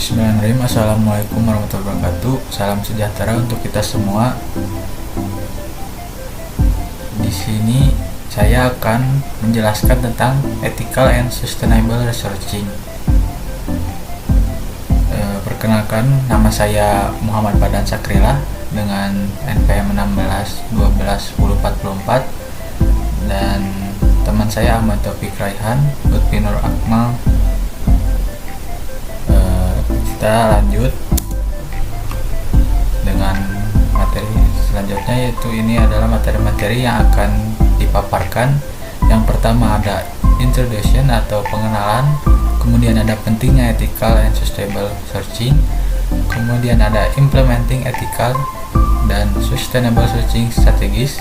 Bismillahirrahmanirrahim. Assalamualaikum warahmatullahi wabarakatuh. Salam sejahtera untuk kita semua. Di sini saya akan menjelaskan tentang ethical and sustainable researching. Perkenalkan, nama saya Muhammad Badan Sakrila dengan NPM 16 12 10 44 dan teman saya Ahmad Taufik Raihan, Lutfi Nur Akmal. Kita lanjut dengan materi selanjutnya, yaitu ini adalah materi-materi yang akan dipaparkan. Yang pertama ada introduction atau pengenalan, kemudian ada pentingnya ethical and sustainable searching, kemudian ada implementing ethical dan sustainable searching strategies,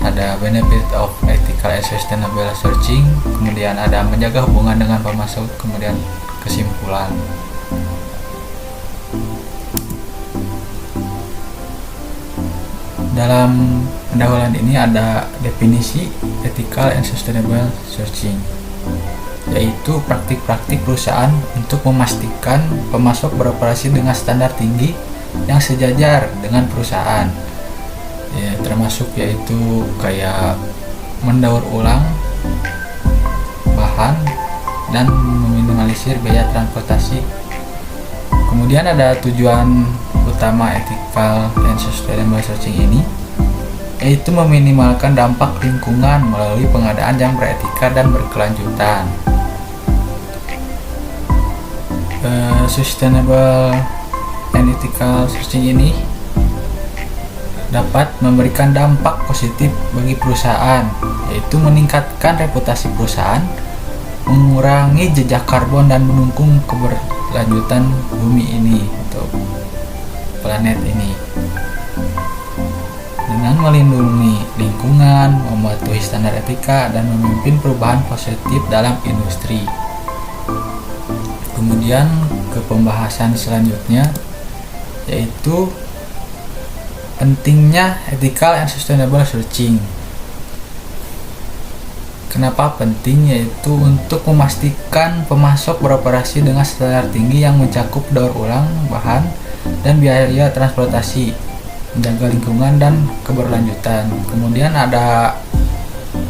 ada benefit of ethical and sustainable searching, kemudian ada menjaga hubungan dengan pemasok, kemudian kesimpulan. Dalam pendahuluan ini ada definisi ethical and sustainable searching, yaitu praktik-praktik perusahaan untuk memastikan pemasok beroperasi dengan standar tinggi yang sejajar dengan perusahaan. Ya, termasuk yaitu kayak mendaur ulang bahan dan meminimalisir biaya transportasi. Kemudian ada tujuan utama ethical and sustainable searching ini, yaitu meminimalkan dampak lingkungan melalui pengadaan yang beretika dan berkelanjutan. Sustainable and ethical searching ini dapat memberikan dampak positif bagi perusahaan, yaitu meningkatkan reputasi perusahaan, mengurangi jejak karbon dan mendukung keberlanjutan bumi ini atau planet ini dengan melindungi lingkungan, mematuhi standar etika, dan memimpin perubahan positif dalam industri. Kemudian ke pembahasan selanjutnya, yaitu pentingnya ethical and sustainable searching. Kenapa penting? Yaitu untuk memastikan pemasok beroperasi dengan standar tinggi yang mencakup daur ulang bahan dan biaya transportasi, menjaga lingkungan dan keberlanjutan. Kemudian ada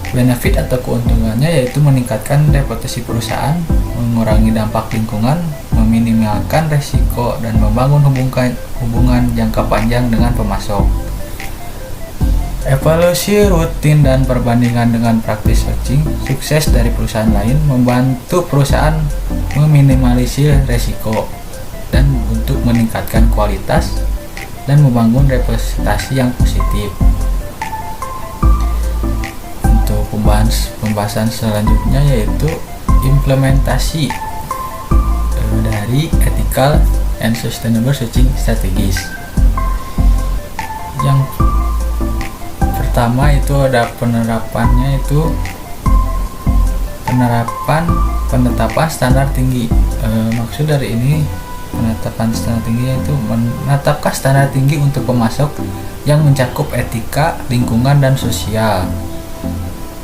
benefit atau keuntungannya, yaitu meningkatkan reputasi perusahaan, mengurangi dampak lingkungan, meminimalkan resiko, dan membangun hubungan jangka panjang dengan pemasok. Evaluasi rutin dan perbandingan dengan praktis searching sukses dari perusahaan lain membantu perusahaan meminimalisir resiko dan untuk meningkatkan kualitas dan membangun reputasi yang positif. Untuk pembahasan selanjutnya, yaitu implementasi dari ethical and sustainable searching strategies. Yang pertama itu ada penerapannya, itu penetapan standar tinggi. Maksud dari ini penetapan standar tinggi yaitu menetapkan standar tinggi untuk pemasok yang mencakup etika, lingkungan, dan sosial.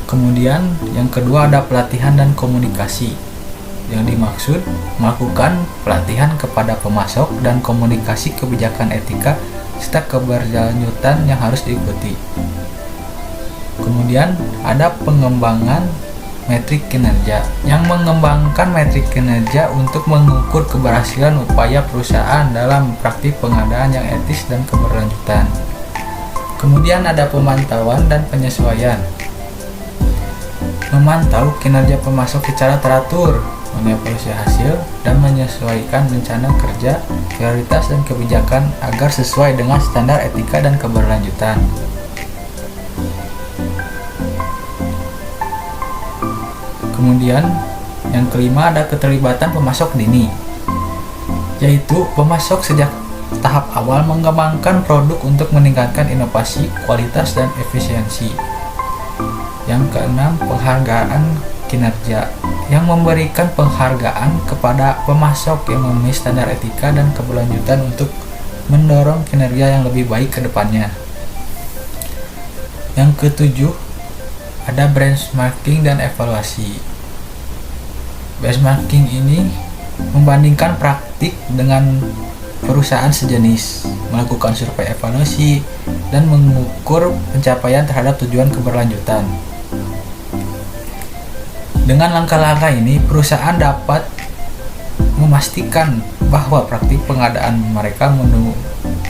Kemudian yang kedua ada pelatihan dan komunikasi. Yang dimaksud melakukan pelatihan kepada pemasok dan komunikasi kebijakan etika serta keberlanjutan yang harus diikuti. Kemudian ada pengembangan metrik kinerja, yang mengembangkan metrik kinerja untuk mengukur keberhasilan upaya perusahaan dalam praktik pengadaan yang etis dan keberlanjutan. Kemudian ada pemantauan dan penyesuaian, memantau kinerja pemasok secara teratur, mengevaluasi hasil, dan menyesuaikan rencana kerja, prioritas, dan kebijakan agar sesuai dengan standar etika dan keberlanjutan. Kemudian yang kelima ada keterlibatan pemasok dini, yaitu pemasok sejak tahap awal mengembangkan produk untuk meningkatkan inovasi, kualitas, dan efisiensi. Yang keenam, penghargaan kinerja, yang memberikan penghargaan kepada pemasok yang memenuhi standar etika dan keberlanjutan untuk mendorong kinerja yang lebih baik ke depannya. Yang ketujuh ada benchmarking dan evaluasi. Benchmarking ini membandingkan praktik dengan perusahaan sejenis, melakukan survei evaluasi, dan mengukur pencapaian terhadap tujuan keberlanjutan. Dengan langkah-langkah ini, perusahaan dapat memastikan bahwa praktik pengadaan mereka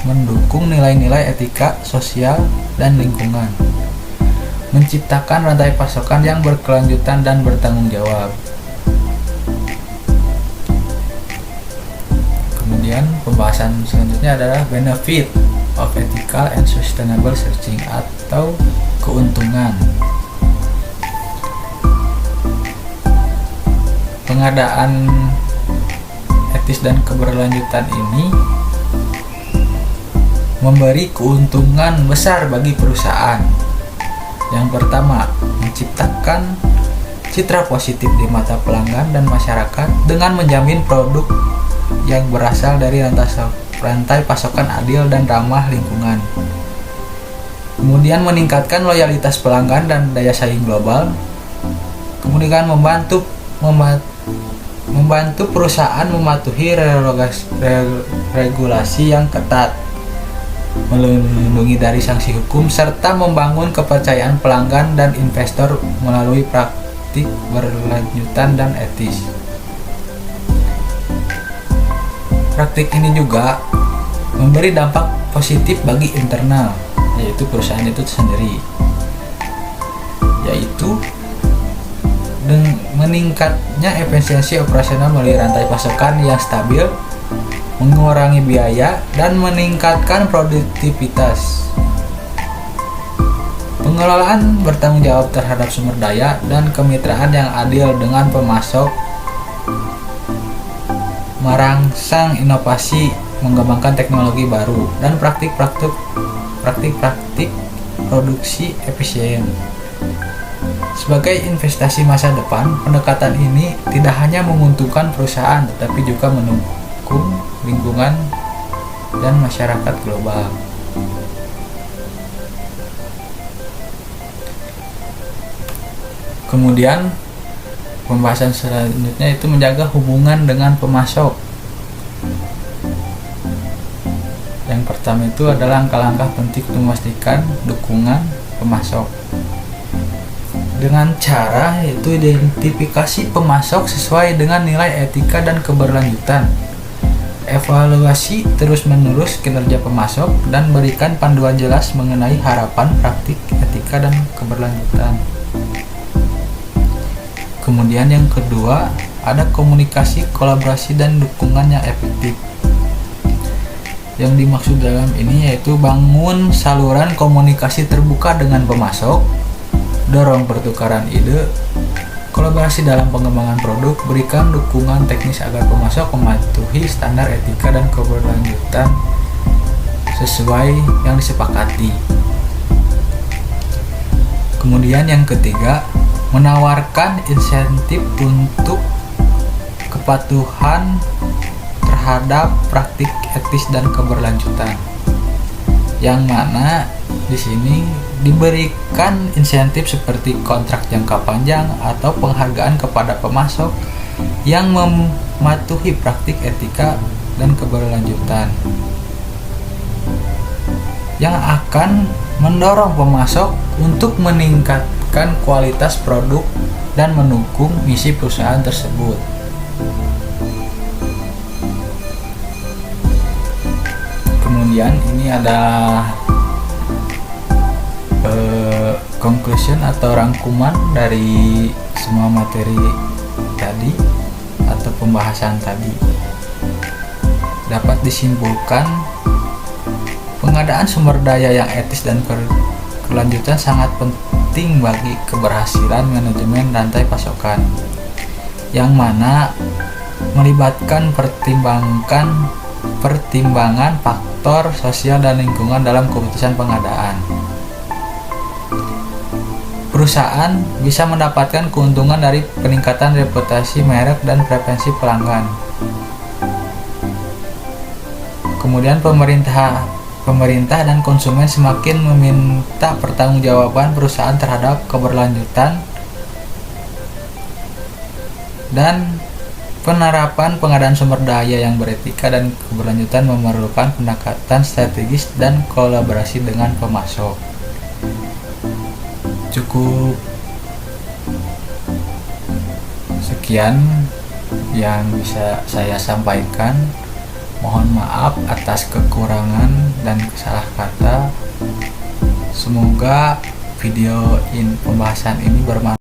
mendukung nilai-nilai etika, sosial, dan lingkungan, menciptakan rantai pasokan yang berkelanjutan dan bertanggung jawab. Kemudian pembahasan selanjutnya adalah benefit of ethical and sustainable sourcing atau keuntungan. Pengadaan etis dan keberlanjutan ini memberi keuntungan besar bagi perusahaan. Yang pertama, menciptakan citra positif di mata pelanggan dan masyarakat dengan menjamin produk yang berasal dari rantai pasokan adil dan ramah lingkungan. Kemudian meningkatkan loyalitas pelanggan dan daya saing global. Kemudian membantu perusahaan mematuhi regulasi yang ketat, melindungi dari sanksi hukum, serta membangun kepercayaan pelanggan dan investor melalui praktik berlanjutan dan etis. Praktik ini juga memberi dampak positif bagi internal, yaitu perusahaan itu sendiri, yaitu meningkatnya efisiensi operasional melalui rantai pasokan yang stabil, mengurangi biaya, dan meningkatkan produktivitas. Pengelolaan bertanggung jawab terhadap sumber daya dan kemitraan yang adil dengan pemasok, merangsang inovasi, mengembangkan teknologi baru, dan praktik-praktik produksi efisien. Sebagai investasi masa depan, pendekatan ini tidak hanya menguntungkan perusahaan, tetapi juga mendukung lingkungan dan masyarakat global. Kemudian pembahasan selanjutnya itu menjaga hubungan dengan pemasok. Yang pertama itu adalah langkah-langkah penting untuk memastikan dukungan pemasok. Dengan cara yaitu identifikasi pemasok sesuai dengan nilai etika dan keberlanjutan, evaluasi terus-menerus kinerja pemasok, dan berikan panduan jelas mengenai harapan praktik etika dan keberlanjutan. Kemudian yang kedua, ada komunikasi, kolaborasi, dan dukungan yang efektif. Yang dimaksud dalam ini yaitu bangun saluran komunikasi terbuka dengan pemasok, dorong pertukaran ide, kolaborasi dalam pengembangan produk, berikan dukungan teknis agar pemasok mematuhi standar etika dan keberlanjutan sesuai yang disepakati. Kemudian yang ketiga, menawarkan insentif untuk kepatuhan terhadap praktik etis dan keberlanjutan, yang mana di sini diberikan insentif seperti kontrak jangka panjang atau penghargaan kepada pemasok yang mematuhi praktik etika dan keberlanjutan, yang akan mendorong pemasok untuk meningkatkan kualitas produk dan mendukung misi perusahaan tersebut. Kemudian ini ada conclusion atau rangkuman dari semua materi tadi atau pembahasan tadi. Dapat disimpulkan, pengadaan sumber daya yang etis dan berkelanjutan sangat penting bagi keberhasilan manajemen rantai pasokan, yang mana melibatkan pertimbangan faktor sosial dan lingkungan dalam keputusan pengadaan. Perusahaan bisa mendapatkan keuntungan dari peningkatan reputasi merek dan preferensi pelanggan. Kemudian pemerintah dan konsumen semakin meminta pertanggungjawaban perusahaan terhadap keberlanjutan, dan Penerapan pengadaan sumber daya yang beretika dan keberlanjutan memerlukan pendekatan strategis dan kolaborasi dengan pemasok. Cukup sekian yang bisa saya sampaikan. Mohon maaf atas kekurangan dan salah kata. Semoga video pembahasan ini bermanfaat.